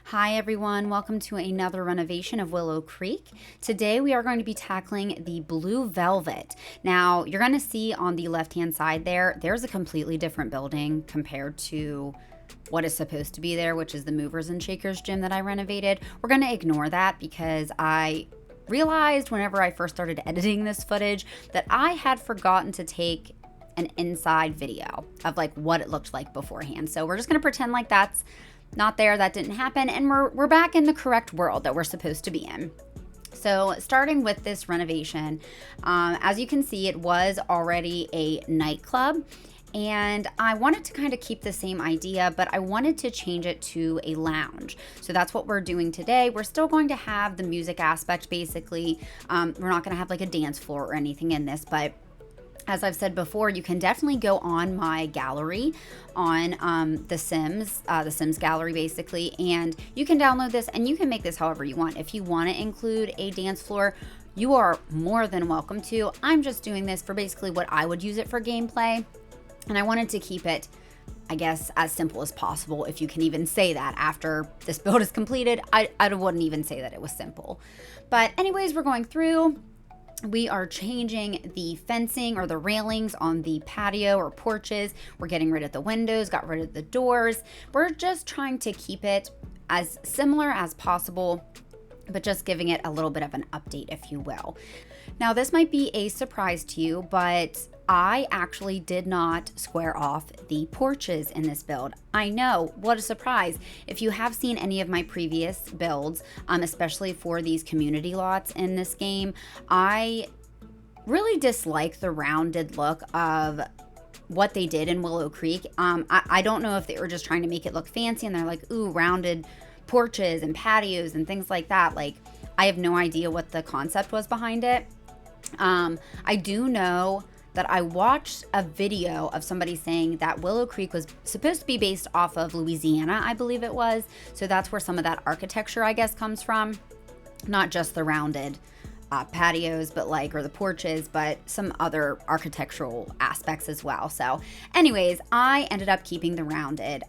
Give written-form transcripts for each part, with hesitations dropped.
Hi everyone, welcome to another renovation of Willow Creek. Today we are going to be tackling the blue velvet. Now you're going to see on the left hand side there's a completely different building compared to what is supposed to be there, which is the movers and shakers gym that I renovated. We're going to ignore that because I realized whenever I first started editing this footage that I had forgotten to take an inside video of like what it looked like beforehand. So we're just going to pretend like that's not there, that didn't happen, and we're back in the correct world that we're supposed to be in. So starting with this renovation, as you can see, it was already a nightclub, and I wanted to kind of keep the same idea, but I wanted to change it to a lounge. So that's what we're doing today. We're still going to have the music aspect, basically. We're not going to have like a dance floor or anything in this, but as I've said before, you can definitely go on my gallery on The Sims gallery basically, and you can download this and you can make this however you want. If you want to include a dance floor, you are more than welcome to. I'm just doing this for basically what I would use it for gameplay, and I wanted to keep it, I guess, as simple as possible, if you can even say that. After this build is completed, I wouldn't even say that it was simple. But anyways, we're going through. We are changing the fencing or the railings on the patio or porches. We're getting rid of the windows, got rid of the doors. We're just trying to keep it as similar as possible, but just giving it a little bit of an update, if you will. Now, this might be a surprise to you, but I actually did not square off the porches in this build. I know, what a surprise. If you have seen any of my previous builds, especially for these community lots in this game, I really dislike the rounded look of what they did in Willow Creek. I don't know if they were just trying to make it look fancy and they're like, ooh, rounded porches and patios and things like that. Like, I have no idea what the concept was behind it. I do know that I watched a video of somebody saying that Willow Creek was supposed to be based off of Louisiana, I believe it was. So that's where some of that architecture, I guess, comes from. Not just the rounded patios, but or the porches, but some other architectural aspects as well. So anyways, I ended up keeping the rounded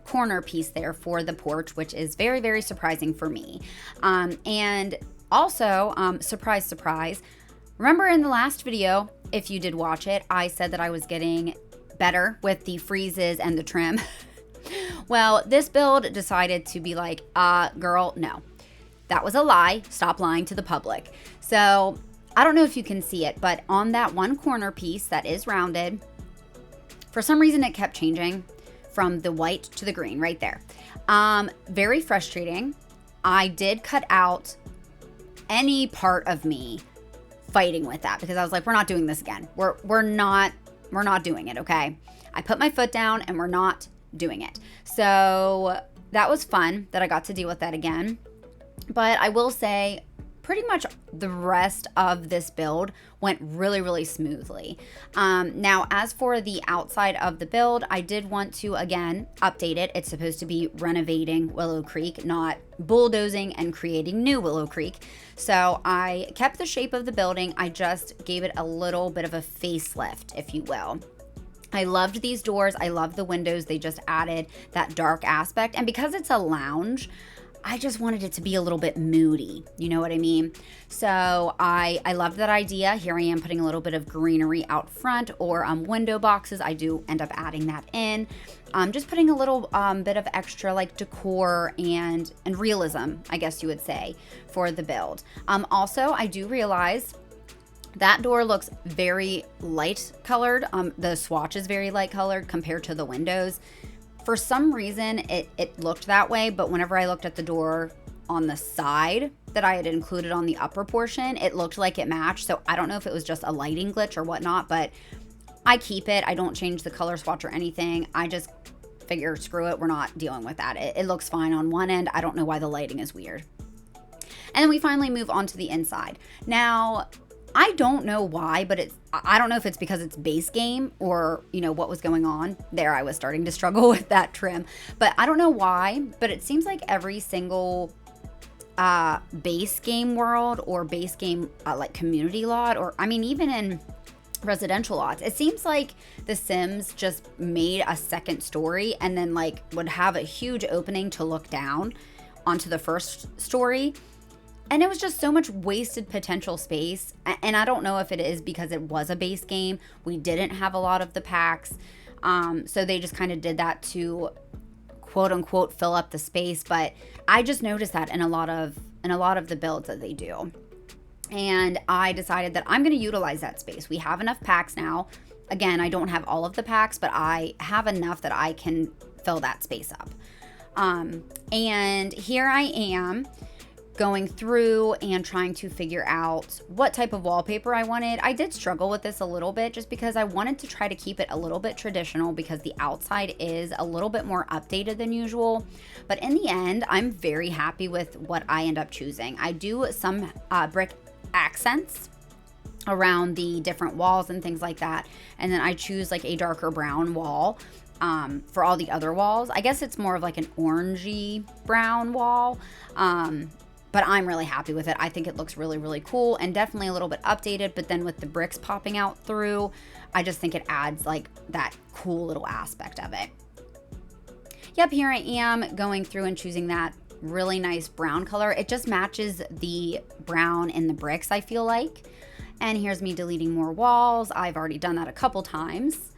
corner piece there for the porch, which is very, very surprising for me. And also, surprise, surprise, remember in the last video, if you did watch it, I said that I was getting better with the freezes and the trim. Well, this build decided to be like, girl, no. That was a lie. Stop lying to the public. So I don't know if you can see it, but on that one corner piece that is rounded, for some reason it kept changing from the white to the green right there. Very frustrating. I did cut out any part of me fighting with that because I was like, we're not doing this again. We're not doing it, okay? I put my foot down and we're not doing it. So that was fun that I got to deal with that again. But I will say pretty much the rest of this build went really, really smoothly. Now, as for the outside of the build, I did want to, again, update it. It's supposed to be renovating Willow Creek, not bulldozing and creating new Willow Creek. So I kept the shape of the building. I just gave it a little bit of a facelift, if you will. I loved these doors. I love the windows. They just added that dark aspect. And because it's a lounge, I just wanted it to be a little bit moody. You know what I mean? So I love that idea. Here I am putting a little bit of greenery out front or window boxes. I do end up adding that in. Just putting a little bit of extra like decor and realism, I guess you would say, for the build. Also, I do realize that door looks very light colored. The swatch is very light colored compared to the windows. For some reason, it looked that way, but whenever I looked at the door on the side that I had included on the upper portion, it looked like it matched. So I don't know if it was just a lighting glitch or whatnot, but I keep it. I don't change the color swatch or anything. I just figure, screw it, we're not dealing with that. It looks fine on one end. I don't know why the lighting is weird. And then we finally move on to the inside. Now, I don't know why, but I don't know if it's because it's base game or, what was going on. There, I was starting to struggle with that trim. But I don't know why, but it seems like every single base game world or base game like community lot, or even in residential lots. It seems like The Sims just made a second story and then like would have a huge opening to look down onto the first story. And it was just so much wasted potential space. And I don't know if it is because it was a base game. We didn't have a lot of the packs. So they just kind of did that to quote unquote fill up the space. But I just noticed that in a lot of the builds that they do. And I decided that I'm going to utilize that space. We have enough packs now. Again, I don't have all of the packs, but I have enough that I can fill that space up. And here I am going through and trying to figure out what type of wallpaper I wanted. I did struggle with this a little bit just because I wanted to try to keep it a little bit traditional because the outside is a little bit more updated than usual. But in the end, I'm very happy with what I end up choosing. I do some brick accents around the different walls and things like that. And then I choose like a darker brown wall for all the other walls. I guess it's more of like an orangey brown wall. But I'm really happy with it. I think it looks really, really cool and definitely a little bit updated. But then with the bricks popping out through, I just think it adds like that cool little aspect of it. Yep, here I am going through and choosing that really nice brown color. It just matches the brown in the bricks, I feel like. And here's me deleting more walls. I've already done that a couple times.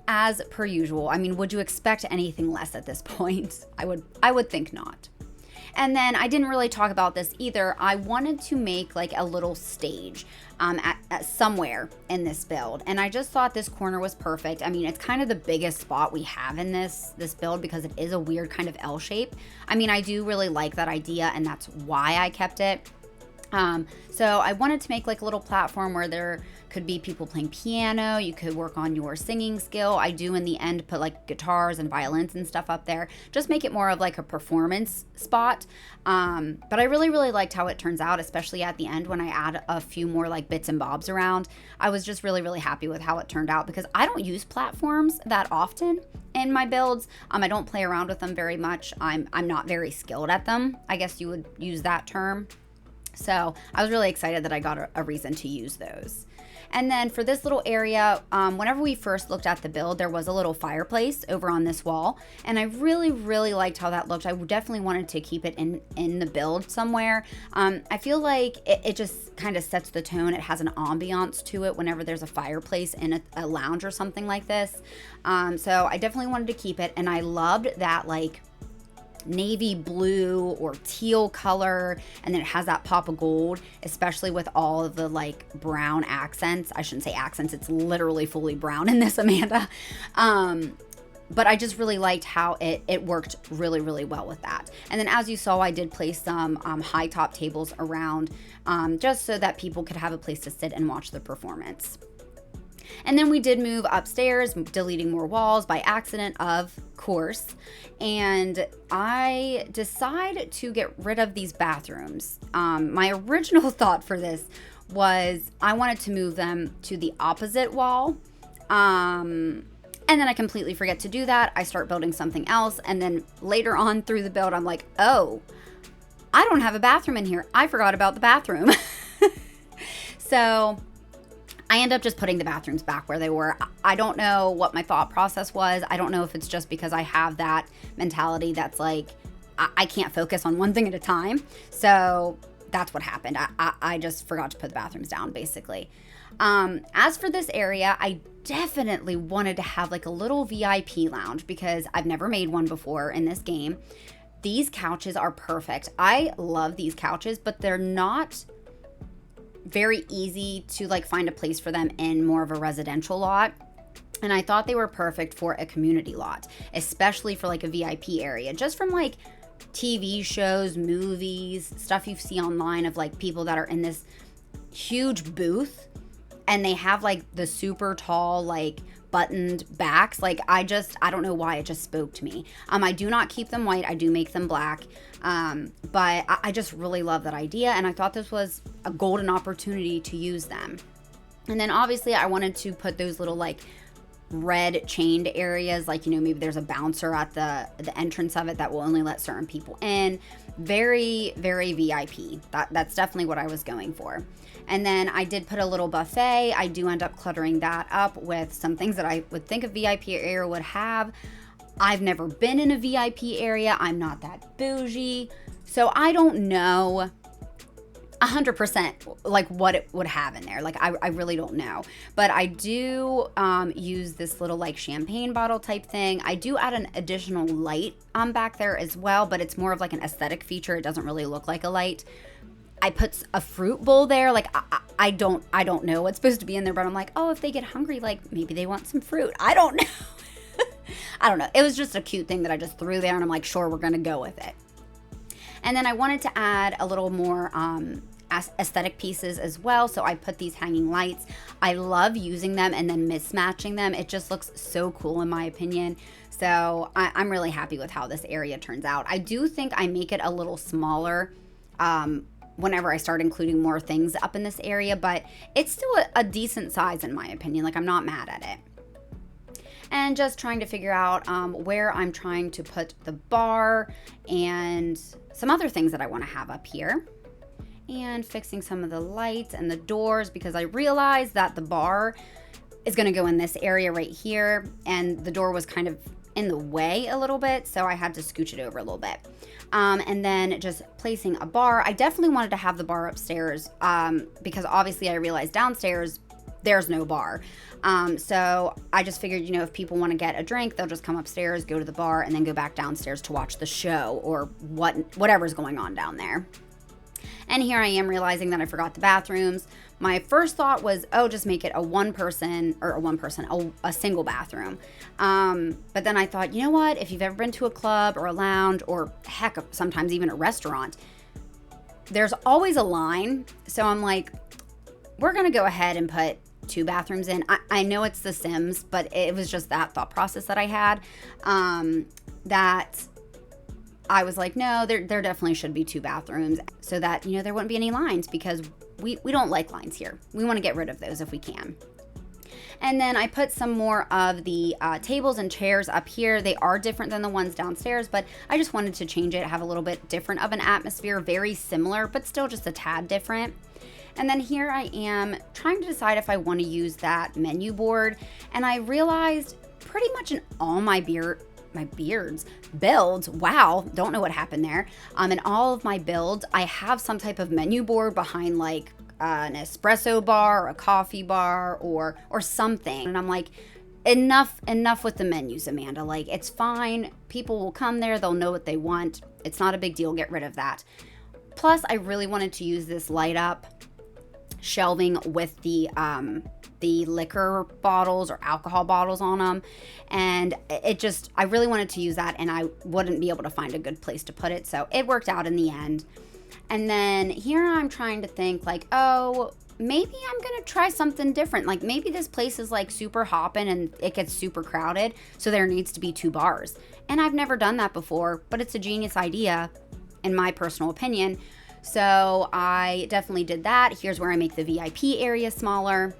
As per usual. I mean, would you expect anything less at this point? I would think not. And then I didn't really talk about this either. I wanted to make like a little stage at somewhere in this build. And I just thought this corner was perfect. I mean, it's kind of the biggest spot we have in this build because it is a weird kind of L shape. I mean, I do really like that idea and that's why I kept it. So I wanted to make like a little platform where there could be people playing piano. You could work on your singing skill. I do in the end put like guitars and violins and stuff up there. Just make it more of like a performance spot. But I really, really liked how it turns out, especially at the end when I add a few more like bits and bobs around. I was just really, really happy with how it turned out because I don't use platforms that often in my builds. I don't play around with them very much. I'm not very skilled at them. I guess you would use that term. So I was really excited that I got a reason to use those. And then for this little area, whenever we first looked at the build, there was a little fireplace over on this wall. And I really, really liked how that looked. I definitely wanted to keep it in the build somewhere. I feel like it just kind of sets the tone. It has an ambiance to it whenever there's a fireplace in a lounge or something like this. So I definitely wanted to keep it. And I loved that like navy blue or teal color, and then it has that pop of gold, especially with all of the like brown accents. I shouldn't say accents, it's literally fully brown in this, Amanda. But I just really liked how it worked really, really well with that. And then as you saw, I did place some high top tables around just so that people could have a place to sit and watch the performance. And then we did move upstairs, deleting more walls by accident, of course. And I decided to get rid of these bathrooms. My original thought for this was I wanted to move them to the opposite wall. And then I completely forget to do that. I start building something else. And then later on through the build, I'm like, oh, I don't have a bathroom in here. I forgot about the bathroom. So I end up just putting the bathrooms back where they were. I don't know what my thought process was. I don't know if it's just because I have that mentality that's like, I can't focus on one thing at a time. So that's what happened. I just forgot to put the bathrooms down, basically. As for this area, I definitely wanted to have like a little VIP lounge because I've never made one before in this game. These couches are perfect. I love these couches, but they're not very easy to like find a place for them in more of a residential lot. And I thought they were perfect for a community lot, especially for like a VIP area, just from like TV shows, movies, stuff you see online of like people that are in this huge booth and they have like the super tall, like buttoned backs. Like I don't know why it just spoke to me. I do not keep them white. I do make them black. But I just really love that idea. And I thought this was a golden opportunity to use them. And then obviously I wanted to put those little like red chained areas, like, you know, maybe there's a bouncer at the entrance of it that will only let certain people in. Very, very VIP. That's definitely what I was going for. And then I did put a little buffet. I do end up cluttering that up with some things that I would think a VIP area would have. I've never been in a VIP area. I'm not that bougie. So I don't know 100% like what it would have in there. Like I really don't know. But I do use this little like champagne bottle type thing. I do add an additional light back there as well, but it's more of like an aesthetic feature. It doesn't really look like a light. I put a fruit bowl there. Like I don't know what's supposed to be in there, but I'm like, oh, if they get hungry, like maybe they want some fruit. I don't know. I don't know. It was just a cute thing that I just threw there, and I'm like, sure, we're gonna go with it. And then I wanted to add a little more aesthetic pieces as well, so I put these hanging lights. I love using them and then mismatching them. It just looks so cool in my opinion. So I'm really happy with how this area turns out. I do think I make it a little smaller whenever I start including more things up in this area, but it's still a decent size in my opinion. Like I'm not mad at it. And just trying to figure out where I'm trying to put the bar and some other things that I want to have up here. And fixing some of the lights and the doors, because I realized that the bar is going to go in this area right here, and the door was kind of in the way a little bit, so I had to scooch it over a little bit. And then just placing a bar. I definitely wanted to have the bar upstairs because obviously I realized downstairs there's no bar. So I just figured, you know, if people want to get a drink, they'll just come upstairs, go to the bar, and then go back downstairs to watch the show or whatever's going on down there. And here I am realizing that I forgot the bathrooms. My first thought was, oh, just make it a single bathroom. But then I thought, you know what? If you've ever been to a club or a lounge or heck, sometimes even a restaurant, there's always a line. So I'm like, we're going to go ahead and put 2 bathrooms in. I know it's The Sims, but it was just that thought process that I had, that I was like, no, there definitely should be 2 bathrooms so that, you know, there wouldn't be any lines, because we don't like lines here. We want to get rid of those if we can. And then I put some more of the tables and chairs up here. They are different than the ones downstairs, but I just wanted to change it, have a little bit different of an atmosphere, very similar, but still just a tad different. And then here I am trying to decide if I want to use that menu board. And I realized pretty much in all my builds, wow, don't know what happened there. In all of my builds, I have some type of menu board behind like an espresso bar or a coffee bar or something. And I'm like, enough with the menus, Amanda. Like, it's fine. People will come there. They'll know what they want. It's not a big deal. Get rid of that. Plus, I really wanted to use this light up shelving with the liquor bottles or alcohol bottles on them, and I really wanted to use that, and I wouldn't be able to find a good place to put it, so it worked out in the end. And then here I'm trying to think like, oh, maybe I'm gonna try something different. Like maybe this place is like super hopping and it gets super crowded, so there needs to be 2 bars. And I've never done that before, but it's a genius idea in my personal opinion. So I definitely did that. Here's where I make the VIP area smaller.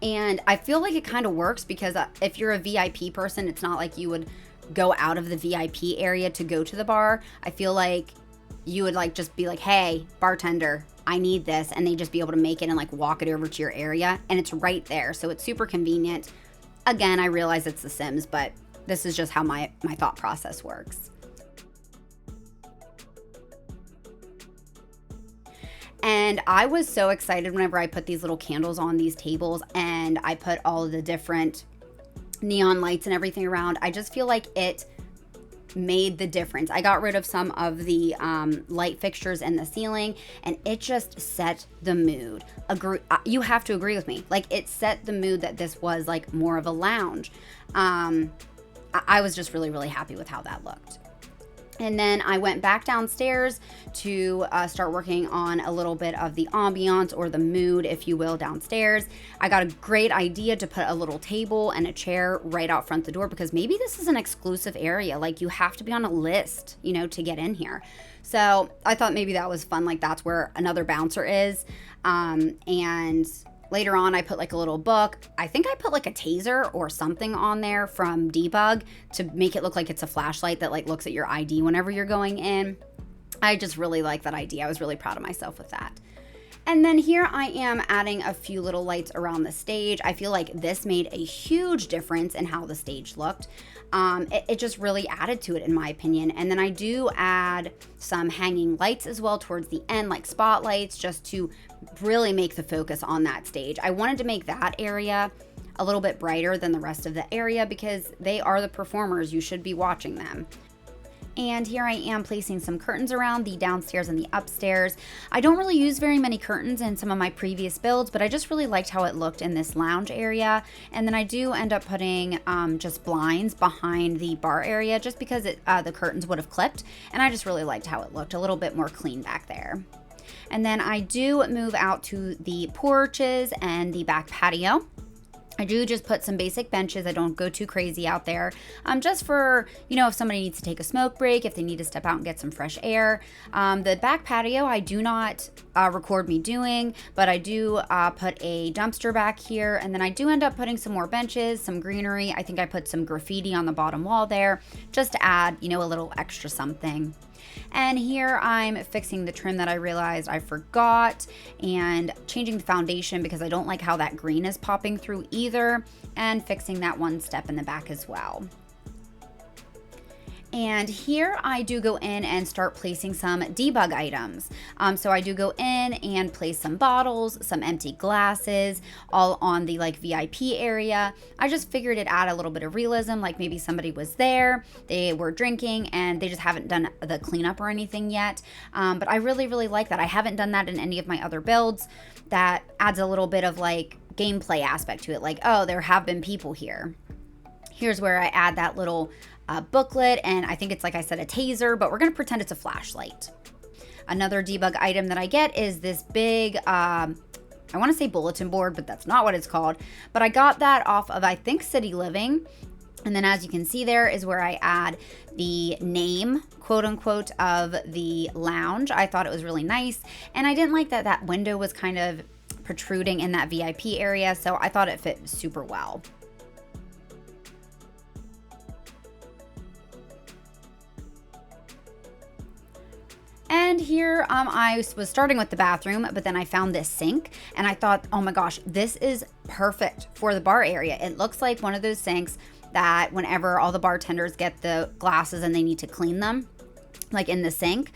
And I feel like it kind of works, because if you're a VIP person, it's not like you would go out of the VIP area to go to the bar. I feel like you would like just be like, hey, bartender, I need this. And they just be able to make it and like walk it over to your area. And it's right there. So it's super convenient. Again, I realize it's The Sims, but this is just how my thought process works. And I was so excited whenever I put these little candles on these tables and I put all of the different neon lights and everything around. I just feel like it made the difference. I got rid of some of the light fixtures in the ceiling, and it just set the mood. You have to agree with me. Like, it set the mood that this was like more of a lounge. I was just really, really happy with how that looked. And then I went back downstairs to start working on a little bit of the ambiance, or the mood, if you will, downstairs. I got a great idea to put a little table and a chair right out front the door, because maybe this is an exclusive area. Like, you have to be on a list, you know, to get in here. So I thought maybe that was fun. Like, that's where another bouncer is. And Later on, I put like a little book. I think I put like a taser or something on there from Debug to make it look like it's a flashlight that like looks at your ID whenever you're going in. I just really like that idea. I was really proud of myself with that. And then here I am adding a few little lights around the stage. I feel like this made a huge difference in how the stage looked. It just really added to it in my opinion. And then I do add some hanging lights as well towards the end, like spotlights, just to really make the focus on that stage. I wanted to make that area a little bit brighter than the rest of the area because they are the performers. You should be watching them. And here I am placing some curtains around the downstairs and the upstairs. I don't really use very many curtains in some of my previous builds, but I just really liked how it looked in this lounge area. And then I do end up putting just blinds behind the bar area just because the curtains would have clipped. And I just really liked how it looked, a little bit more clean back there. And then I do move out to the porches and the back patio. I do just put some basic benches. I don't go too crazy out there. Just for, if somebody needs to take a smoke break, if they need to step out and get some fresh air. The back patio, I do not record me doing, but I do put a dumpster back here. And then I do end up putting some more benches, some greenery. I think I put some graffiti on the bottom wall there just to add, a little extra something. And here I'm fixing the trim that I realized I forgot and changing the foundation because I don't like how that green is popping through either, and fixing that one step in the back as well. And here I do go in and start placing some debug items. So I do go in and place some bottles, some empty glasses, all on the VIP area. I just figured it'd add a little bit of realism, like maybe somebody was there, they were drinking, and they just haven't done the cleanup or anything yet. But I really, really like that. I haven't done that in any of my other builds. That adds a little bit of gameplay aspect to it, like, oh, there have been people here. Here's where I add that little booklet, and I think it's, like I said, a taser, but we're going to pretend it's a flashlight. Another debug item that I get is this big, I want to say bulletin board, but that's not what it's called. But I got that off of, I think, City Living. And then as you can see there is where I add the name, quote unquote, of the lounge. I thought it was really nice. And I didn't like that that window was kind of protruding in that VIP area, so I thought it fit super well. And here I was starting with the bathroom, but then I found this sink and I thought, oh my gosh, this is perfect for the bar area. It looks like one of those sinks that whenever all the bartenders get the glasses and they need to clean them, like in the sink,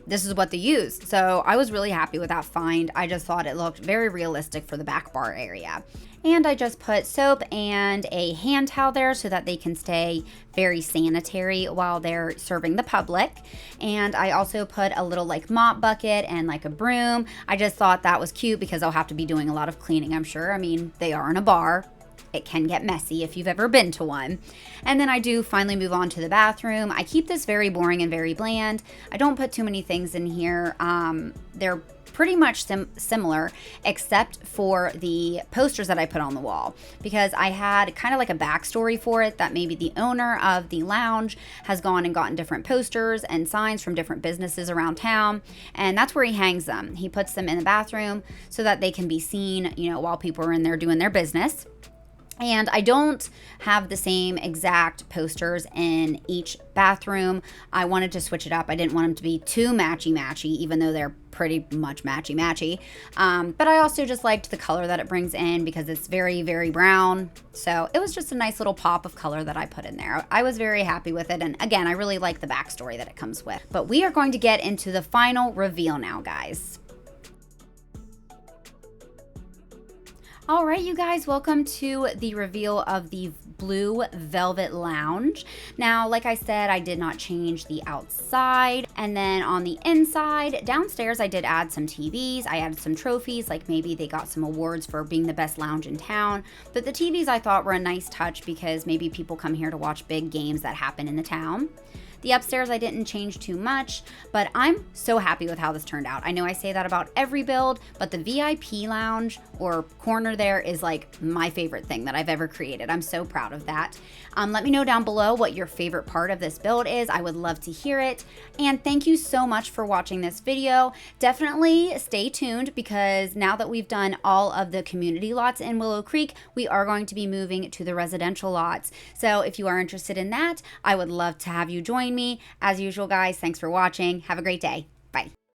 this is what they use. So I was really happy with that find. I just thought it looked very realistic for the back bar area. And I just put soap and a hand towel there so that they can stay very sanitary while they're serving the public. And I also put a little mop bucket and a broom. I just thought that was cute because I'll have to be doing a lot of cleaning, I'm sure. I mean, they are in a bar. It can get messy if you've ever been to one. And then I do finally move on to the bathroom. I keep this very boring and very bland. I don't put too many things in here. They're pretty much similar, except for the posters that I put on the wall, because I had kind of like a backstory for it, that maybe the owner of the lounge has gone and gotten different posters and signs from different businesses around town, and that's where he hangs them. He puts them in the bathroom so that they can be seen, while people are in there doing their business. And I don't have the same exact posters in each bathroom. I wanted to switch it up. I didn't want them to be too matchy-matchy, even though they're pretty much matchy-matchy. But I also just liked the color that it brings in because it's very, very brown. So it was just a nice little pop of color that I put in there. I was very happy with it. And again, I really like the backstory that it comes with. But we are going to get into the final reveal now, guys. All right, you guys, welcome to the reveal of the Blue Velvet Lounge. Now, like I said, I did not change the outside. And then on the inside, downstairs, I did add some TVs. I added some trophies, like maybe they got some awards for being the best lounge in town. But the TVs I thought were a nice touch because maybe people come here to watch big games that happen in the town. The upstairs I didn't change too much, but I'm so happy with how this turned out. I know I say that about every build, but the VIP lounge or corner there is like my favorite thing that I've ever created. I'm so proud of that. Let me know down below what your favorite part of this build is. I would love to hear it. And thank you so much for watching this video. Definitely stay tuned, because now that we've done all of the community lots in Willow Creek, we are going to be moving to the residential lots. So if you are interested in that, I would love to have you join me. As usual, guys, thanks for watching. Have a great day. Bye.